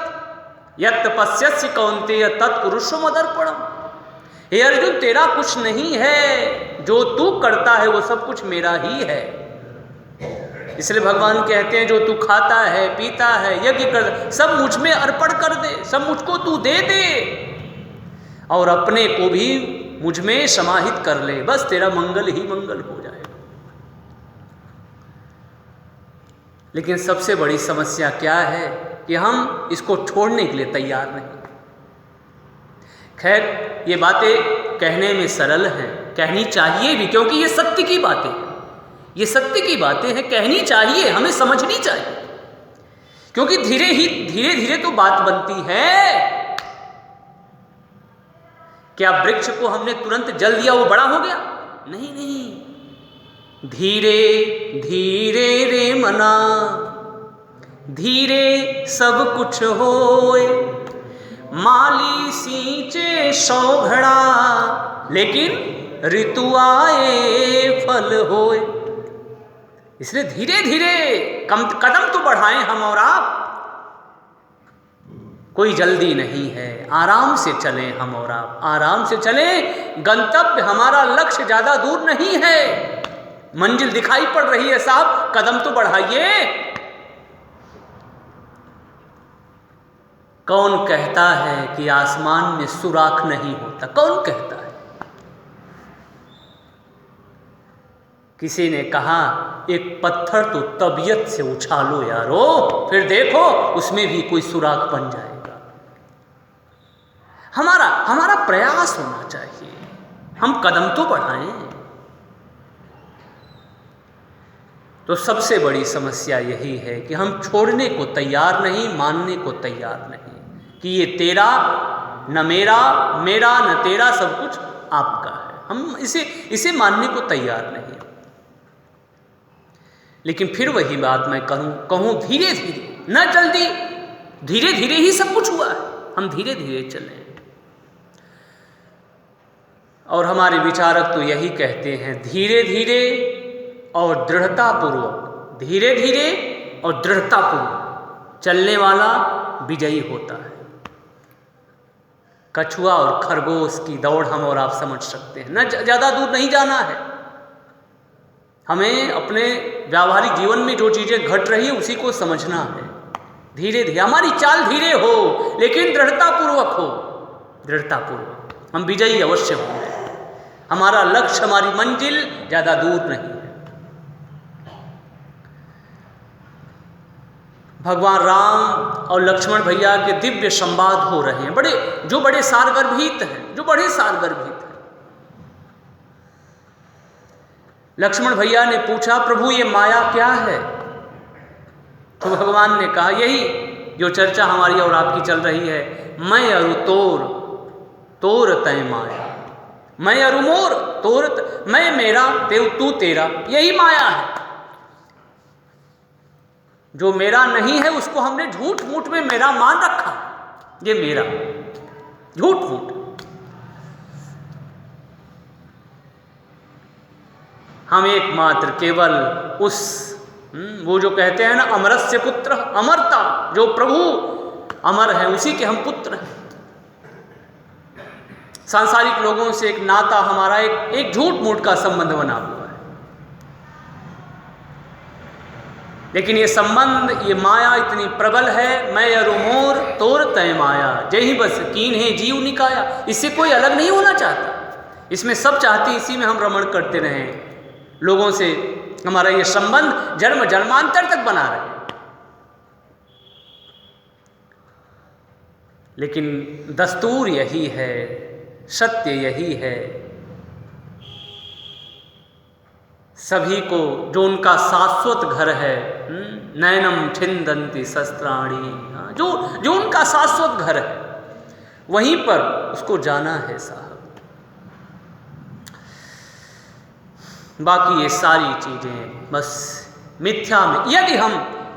यत् तपस्यसि कौन्तेय तत्कुरुष्व मदर्पणम्। हे अर्जुन, तेरा कुछ नहीं है, जो तू करता है वो सब कुछ मेरा ही है। इसलिए भगवान कहते हैं जो तू खाता है, पीता है, यज्ञ कर, सब मुझ में अर्पण कर दे, सब मुझको तू दे दे और अपने को भी मुझ में समाहित कर ले, बस तेरा मंगल ही मंगल हो जाएगा। लेकिन सबसे बड़ी समस्या क्या है कि हम इसको छोड़ने के लिए तैयार नहीं। खैर, ये बातें कहने में सरल हैं, कहनी चाहिए भी, क्योंकि ये सत्य की बातें हैं, ये सत्य की बातें हैं, कहनी चाहिए, हमें समझनी चाहिए, क्योंकि धीरे धीरे तो बात बनती है। क्या वृक्ष को हमने तुरंत जल दिया वो बड़ा हो गया? नहीं नहीं, धीरे धीरे रे मना, धीरे सब कुछ होए, माली सींचे सौ घड़ा, लेकिन ऋतु आए फल होए। इसलिए धीरे धीरे कदम तो बढ़ाएं हम और आप, कोई जल्दी नहीं है, आराम से चलें हम और आप, आराम से चलें। गंतव्य, हमारा लक्ष्य ज्यादा दूर नहीं है, मंजिल दिखाई पड़ रही है साहब, कदम तो बढ़ाइए। कौन कहता है कि आसमान में सुराख नहीं होता? कौन कहता है? किसी ने कहा एक पत्थर तो तबीयत से उछालो यारो, फिर देखो उसमें भी कोई सुराख बन जाएगा। हमारा प्रयास होना चाहिए, हम कदम तो बढ़ाएं। तो सबसे बड़ी समस्या यही है कि हम छोड़ने को तैयार नहीं, मानने को तैयार नहीं कि ये तेरा न मेरा, मेरा न तेरा, सब कुछ आपका है। हम इसे मानने को तैयार नहीं। लेकिन फिर वही बात मैं कहूँ धीरे धीरे, न जल्दी, धीरे धीरे ही सब कुछ हुआ है। हम धीरे धीरे चलें। और हमारे विचारक तो यही कहते हैं, धीरे धीरे और दृढ़तापूर्वक, धीरे धीरे और दृढ़तापूर्वक चलने वाला विजयी होता है। कछुआ और खरगोश की दौड़ हम और आप समझ सकते हैं। न ज़्यादा दूर नहीं जाना है, हमें अपने व्यावहारिक जीवन में जो चीज़ें घट रही है उसी को समझना है। धीरे धीरे हमारी चाल धीरे हो, लेकिन दृढ़तापूर्वक हो। दृढ़तापूर्वक हम विजयी अवश्य होंगे। हमारा लक्ष्य, हमारी मंजिल ज़्यादा दूर नहीं है। भगवान राम और लक्ष्मण भैया के दिव्य संवाद हो रहे हैं, बड़े सारगर्भित हैं, जो बड़े सारगर्भित हैं। लक्ष्मण भैया ने पूछा, प्रभु ये माया क्या है? तो भगवान ने कहा, यही जो चर्चा हमारी और आपकी चल रही है, मैं अरु तोर, तोर तय माया, मैं अरु मोर, तोर मैं मेरा, तू तेरा, यही माया है। जो मेरा नहीं है उसको हमने झूठ मूठ में मेरा मान रखा। ये मेरा, झूठ मूठ। हम एकमात्र केवल उस वो जो कहते हैं ना, अमरस्य पुत्र, अमरता, जो प्रभु अमर है उसी के हम पुत्र हैं। सांसारिक लोगों से एक नाता हमारा एक झूठ मूठ का संबंध बना हुआ है। लेकिन ये संबंध, ये माया इतनी प्रबल है, मैं अरु मोर तोर तय माया, जही बस कीन है जीव निकाया। इससे कोई अलग नहीं होना चाहता। इसमें सब चाहते, इसी में हम रमण करते रहें। लोगों से हमारा ये संबंध जन्म जन्मांतर तक बना रहे। लेकिन दस्तूर यही है, सत्य यही है, सभी को जो उनका शाश्वत घर है, नैनम छिंदंती शस्त्राणी, जो उनका शाश्वत घर है, वहीं पर उसको जाना है साहब। बाकी ये सारी चीज़ें बस मिथ्या में, यदि हम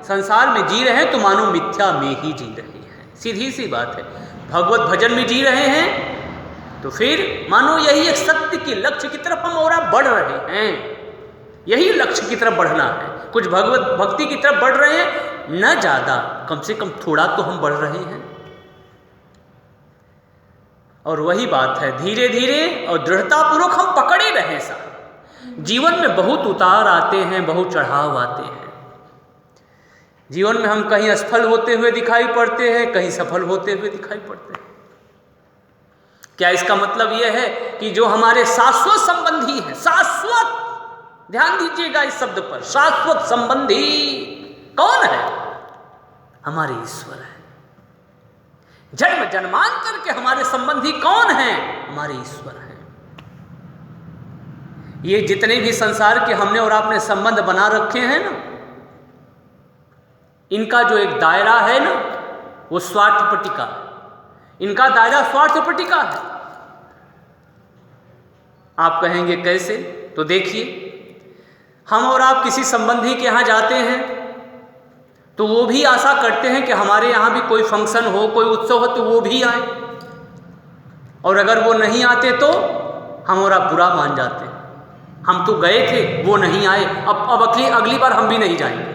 संसार में जी रहे हैं तो मानो मिथ्या में ही जी रहे हैं। सीधी सी बात है। भगवत भजन में जी रहे हैं तो फिर मानो यही एक सत्य के लक्ष्य की तरफ हम और बढ़ रहे हैं। यही लक्ष्य की तरफ बढ़ना है। कुछ भगवत भक्ति की तरफ बढ़ रहे हैं, न ज़्यादा, कम से कम थोड़ा तो हम बढ़ रहे हैं। और वही बात है, धीरे धीरे और दृढ़तापूर्वक हम पकड़े रहें साहब। जीवन में बहुत उतार आते हैं, बहुत चढ़ाव आते हैं। जीवन में हम कहीं असफल होते हुए दिखाई पड़ते हैं, कहीं सफल होते हुए दिखाई पड़ते हैं। क्या इसका मतलब यह है कि जो हमारे शाश्वत संबंधी हैं, शाश्वत, ध्यान दीजिएगा इस शब्द पर, शाश्वत संबंधी कौन है? हमारे ईश्वर है। जन्म जन्मांतर के हमारे संबंधी कौन हैं? हमारे ईश्वर हैं। ये जितने भी संसार के हमने और आपने संबंध बना रखे हैं ना, इनका जो एक दायरा है ना, वो स्वार्थ पट्टिका, इनका दायरा स्वार्थ पट्टिका है। आप कहेंगे कैसे? तो देखिए, हम और आप किसी संबंधी के यहाँ जाते हैं तो वो भी आशा करते हैं कि हमारे यहाँ भी कोई फंक्शन हो, कोई उत्सव हो तो वो भी आए, और अगर वो नहीं आते तो हम और आप बुरा मान जाते हैं। हम तो गए थे, वो नहीं आए, अब अगली बार हम भी नहीं जाएंगे।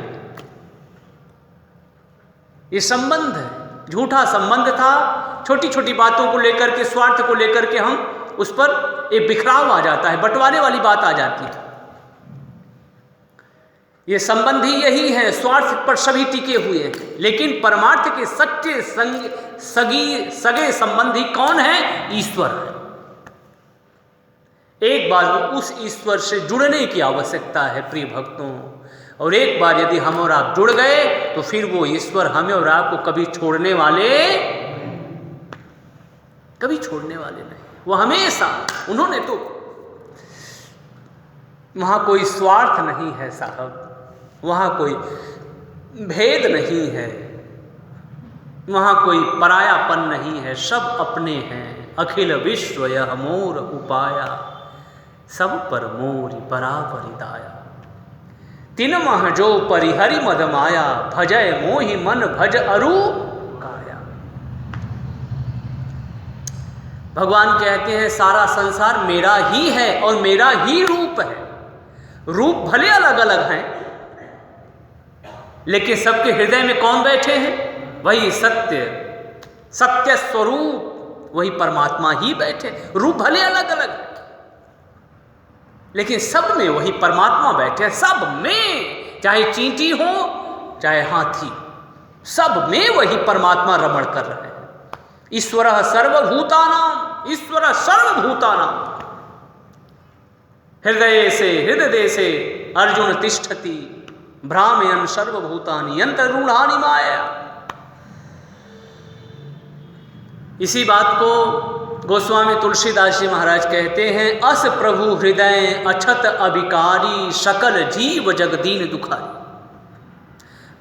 ये संबंध है, झूठा संबंध था। छोटी छोटी बातों को लेकर के, स्वार्थ को लेकर के हम उस पर एक बिखराव आ जाता है, बंटवारे वाली बात आ जाती है। ये संबंधी यही है, स्वार्थ पर सभी टिके हुए हैं। लेकिन परमार्थ के सच्चे सगे संबंधी कौन है? ईश्वर है। एक बार उस ईश्वर से जुड़ने की आवश्यकता है प्रिय भक्तों, और एक बार यदि हम और आप जुड़ गए तो फिर वो ईश्वर हमें और आपको कभी छोड़ने वाले नहीं। वो हमेशा, उन्होंने तो, वहाँ कोई स्वार्थ नहीं है साहब। वहाँ कोई भेद नहीं है, वहाँ कोई परायापन नहीं है, सब अपने हैं। अखिल विश्व यह मोर उपाया, सब पर मोरि बराबरि दाया। तिन मह जो परिहरि मद माया, भजय मोहि मन भज अरु काया। भगवान कहते हैं सारा संसार मेरा ही है और मेरा ही रूप है। रूप भले अलग अलग हैं, लेकिन सबके हृदय में कौन बैठे हैं? वही सत्य, सत्य स्वरूप, वही परमात्मा ही बैठे। रूप भले अलग अलग, लेकिन सब में वही परमात्मा बैठे। सब में, चाहे चींटी हो चाहे हाथी, सब में वही परमात्मा रमण कर रहे हैं। ईश्वरः सर्वभूतानां, ईश्वरः सर्वभूतानां। हृदय से हृदय से अर्जुन तिष्ठति, भ्रामयन् सर्वभूतानि यंत्ररूढ़ानि माया। इसी बात को गोस्वामी तुलसीदास जी महाराज कहते हैं, अस प्रभु हृदय अछत अभिकारी, सकल जीव जगदीन दुखारी।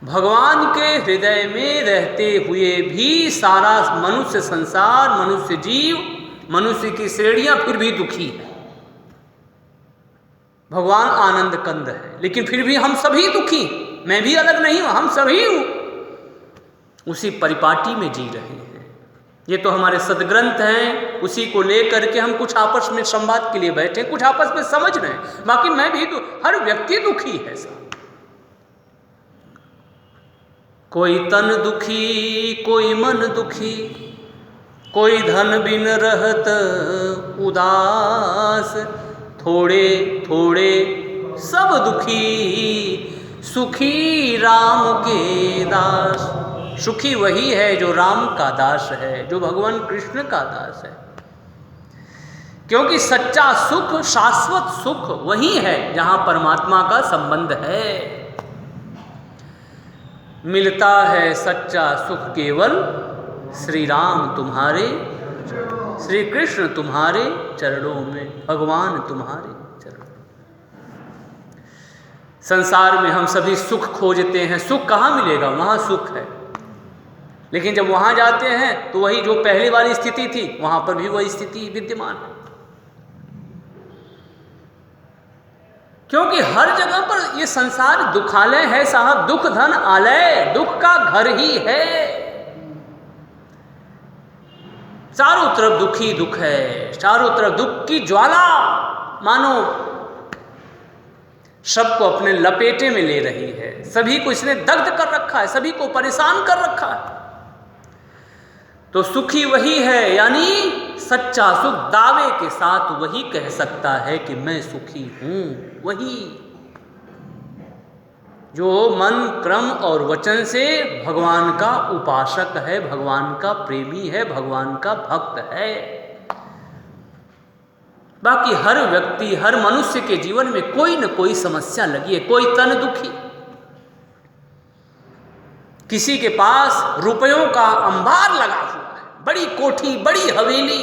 भगवान के हृदय में रहते हुए भी सारा मनुष्य संसार, मनुष्य जीव, मनुष्य की श्रेणियां फिर भी दुखी है। भगवान आनंद कंद है, लेकिन फिर भी हम सभी दुखी। मैं भी अलग नहीं हूं, हम सभी हूं, उसी परिपाटी में जी रहे हैं। ये तो हमारे सदग्रंथ हैं, उसी को लेकर के हम कुछ आपस में संवाद के लिए बैठे, कुछ आपस में समझ रहे हैं। बाकी मैं भी तो, हर व्यक्ति दुखी है साहब। कोई तन दुखी, कोई मन दुखी, कोई धन बिन रहत उदास, थोड़े थोड़े सब दुखी, सुखी राम के दास। सुखी वही है जो राम का दास है, जो भगवान कृष्ण का दास है। क्योंकि सच्चा सुख, शाश्वत सुख वही है जहां परमात्मा का संबंध है। मिलता है सच्चा सुख केवल श्री राम तुम्हारे, श्री कृष्ण तुम्हारे चरणों में, भगवान तुम्हारे चरणों। संसार में हम सभी सुख खोजते हैं। सुख कहाँ मिलेगा? वहाँ सुख है, लेकिन जब वहाँ जाते हैं तो वही जो पहले वाली स्थिति थी, वहाँ पर भी वही स्थिति विद्यमान है। क्योंकि हर जगह पर ये संसार दुखालय है साहब। दुख धन आलय, दुख का घर ही है। चारों तरफ दुखी दुख है, चारों तरफ दुख की ज्वाला मानो सबको अपने लपेटे में ले रही है। सभी को इसने दग्ध कर रखा है, सभी को परेशान कर रखा है। तो सुखी वही है, यानी सच्चा सुख दावे के साथ वही कह सकता है कि मैं सुखी हूं। वही जो मन, क्रम और वचन से भगवान का उपासक है, भगवान का प्रेमी है, भगवान का भक्त है। बाकी हर व्यक्ति, हर मनुष्य के जीवन में कोई न कोई समस्या लगी है। कोई तन दुखी, किसी के पास रुपयों का अंबार लगा हुआ है, बड़ी कोठी, बड़ी हवेली,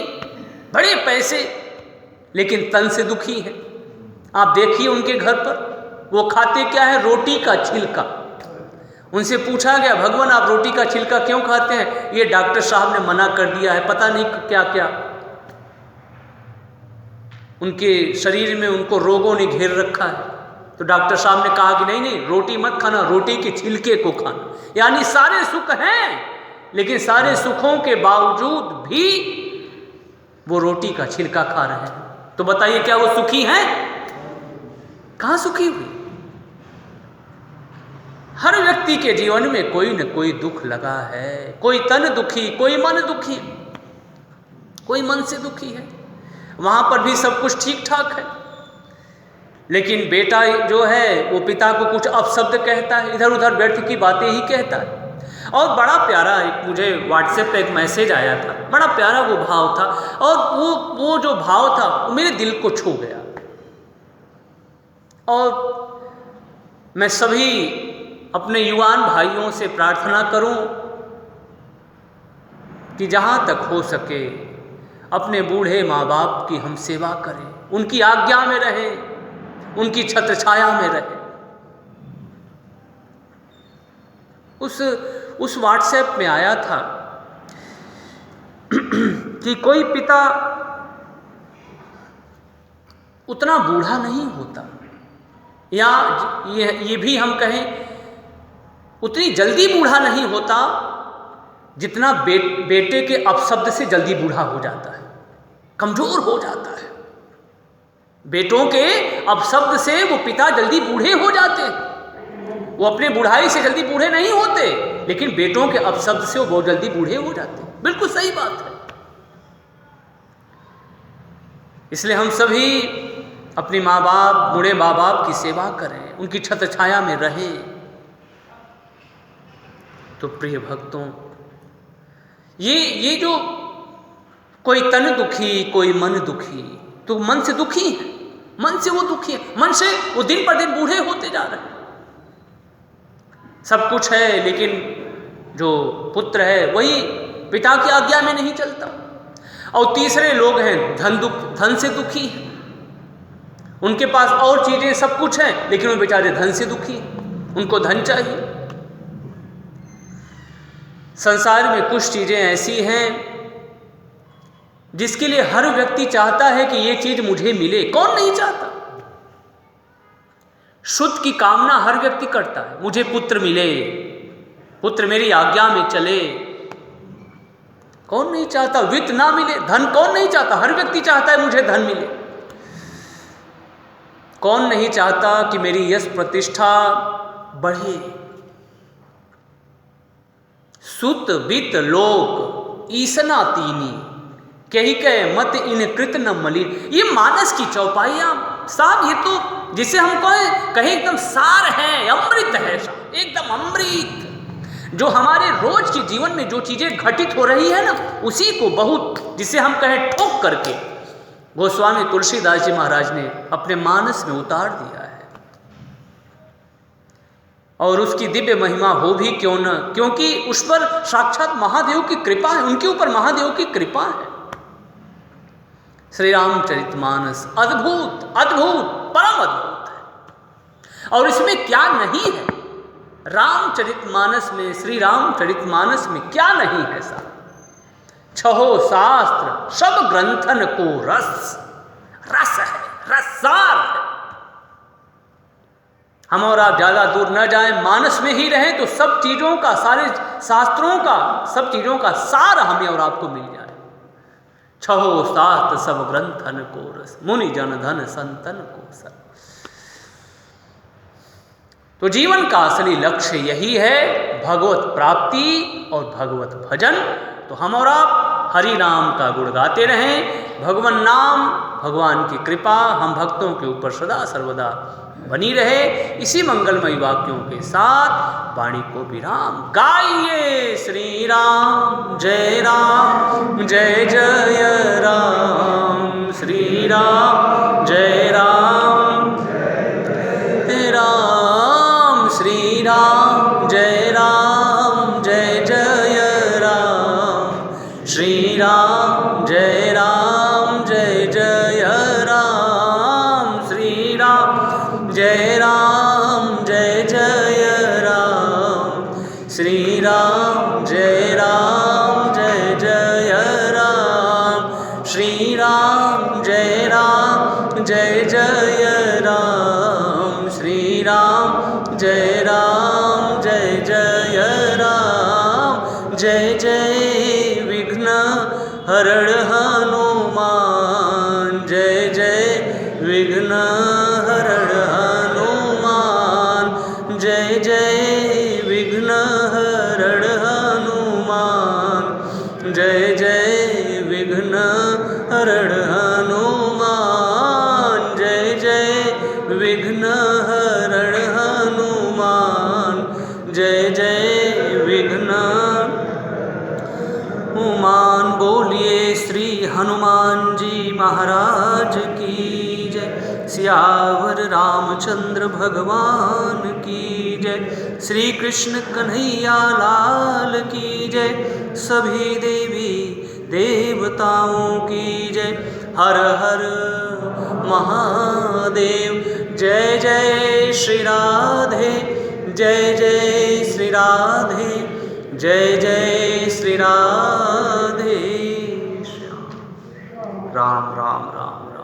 बड़े पैसे, लेकिन तन से दुखी है। आप देखिए उनके घर पर वो खाते क्या है? रोटी का छिलका। उनसे पूछा गया, भगवान आप रोटी का छिलका क्यों खाते हैं? ये डॉक्टर साहब ने मना कर दिया है, पता नहीं क्या क्या उनके शरीर में उनको रोगों ने घेर रखा है। तो डॉक्टर साहब ने कहा कि नहीं नहीं, रोटी मत खाना, रोटी के छिलके को खाना। यानी सारे सुख हैं, लेकिन सारे सुखों के बावजूद भी वो रोटी का छिलका खा रहे हैं। तो बताइए क्या वो सुखी हैं? कहां सुखी हुई? हर व्यक्ति के जीवन में कोई न कोई दुख लगा है। कोई तन दुखी, कोई मन दुखी, कोई मन से दुखी है। वहां पर भी सब कुछ ठीक ठाक है, लेकिन बेटा जो है वो पिता को कुछ अपशब्द कहता है, इधर उधर व्यर्थ की बातें ही कहता है। और बड़ा प्यारा एक मुझे व्हाट्सएप पे एक मैसेज आया था, बड़ा प्यारा वो भाव था, और वो जो भाव था वो मेरे दिल को छू गया। और मैं सभी अपने युवान भाइयों से प्रार्थना करूं कि जहां तक हो सके अपने बूढ़े माँ बाप की हम सेवा करें, उनकी आज्ञा में रहें, उनकी छत्र छाया में रहें। उस व्हाट्सएप में आया था कि कोई पिता उतना बूढ़ा नहीं होता, या ये भी हम कहें उतनी जल्दी बूढ़ा नहीं होता जितना बेटे के अपशब्द से जल्दी बूढ़ा हो जाता है, कमजोर हो जाता है। बेटों के अपशब्द से वो पिता जल्दी बूढ़े हो जाते हैं। वो अपने बुढ़ाई से जल्दी बूढ़े नहीं होते, लेकिन बेटों के अपशब्द से वो बहुत जल्दी बूढ़े हो जाते हैं। बिल्कुल सही बात है। इसलिए हम सभी अपने माँ बाप, बूढ़े माँ बाप की सेवा करें, उनकी छत्र छाया में रहें। तो प्रिय भक्तों, ये जो कोई तन दुखी, कोई मन दुखी, तो मन से दुखी है, मन से वो दुखी है, मन से वो दिन पर दिन बूढ़े होते जा रहे हैं। सब कुछ है, लेकिन जो पुत्र है वही पिता की आज्ञा में नहीं चलता। और तीसरे लोग हैं धन से दुखी हैं, उनके पास और चीजें सब कुछ हैं, लेकिन वो बेचारे धन से दुखी हैं, उनको धन चाहिए। संसार में कुछ चीजें ऐसी हैं जिसके लिए हर व्यक्ति चाहता है कि ये चीज मुझे मिले। कौन नहीं चाहता? शुद्ध की कामना हर व्यक्ति करता है, मुझे पुत्र मिले, पुत्र मेरी आज्ञा में चले। कौन नहीं चाहता? वित्त ना मिले, धन कौन नहीं चाहता? हर व्यक्ति चाहता है मुझे धन मिले। कौन नहीं चाहता कि मेरी यश प्रतिष्ठा बढ़े? सुत वित्त लोक ईसना तीनी, कही कहे मत इन कृत न मलिन। ये मानस की चौपाइयां साहब, ये तो जिसे हम कहें एकदम सार है, अमृत है साहब, एकदम अमृत। जो हमारे रोज के जीवन में जो चीजें घटित हो रही है ना, उसी को बहुत, जिसे हम कहें ठोक करके, गोस्वामी तुलसीदास जी महाराज ने अपने मानस में उतार दिया है। और उसकी दिव्य महिमा हो भी क्यों न, क्योंकि उस पर साक्षात महादेव की कृपा है, उनके ऊपर महादेव की कृपा है। श्री रामचरितमानस अद्भुत अद्भुत परम अद्भुत है। और इसमें क्या नहीं है? रामचरितमानस में, श्री रामचरितमानस में क्या नहीं है साहब? छहो शास्त्र सब ग्रंथन को रस, रस है, रससार है। हम और आप ज्यादा दूर न जाएं, मानस में ही रहें तो सब चीजों का, सारे शास्त्रों का, सब चीजों का सार हमें और आपको मिल जाए। छहो शास्त्र सब ग्रंथन को रस, मुनि जन धन संतन को सर। तो जीवन का असली लक्ष्य यही है, भगवत प्राप्ति और भगवत भजन। तो हम और आप हरि नाम का गुण गाते रहें। भगवान नाम, भगवान की कृपा हम भक्तों के ऊपर सदा सर्वदा बनी रहे। इसी मंगलमयी वाक्यों के साथ वाणी को विराम। गाइए श्री राम जय जय राम, श्री राम जय राम राम, श्री राम जय जय राम, श्री राम जय जय राम, श्री राम जय जय राम, श्री राम जय जय राम, श्री राम जय जय राम, श्री राम जय जय राम। जय जय विघ्न हरण हनुमान, जय जय विघ्न हरण हनुमान, जय जय विघ्न हरण हनुमान, जय जय विघ्न हरण हनुमान, जय जय विघ्न हरण हनुमान, जय जय विघ्न हनुमान। बोलिए श्री हनुमान जी महाराज की जय। सियावर रामचंद्र भगवान की जय। श्री कृष्ण कन्हैया लाल की जय। सभी देवी देवताओं की जय। हर हर महादेव। जय जय श्री राधे, जय जय श्री राधे, जय जय श्री राधे श्याम। राम राम राम राम।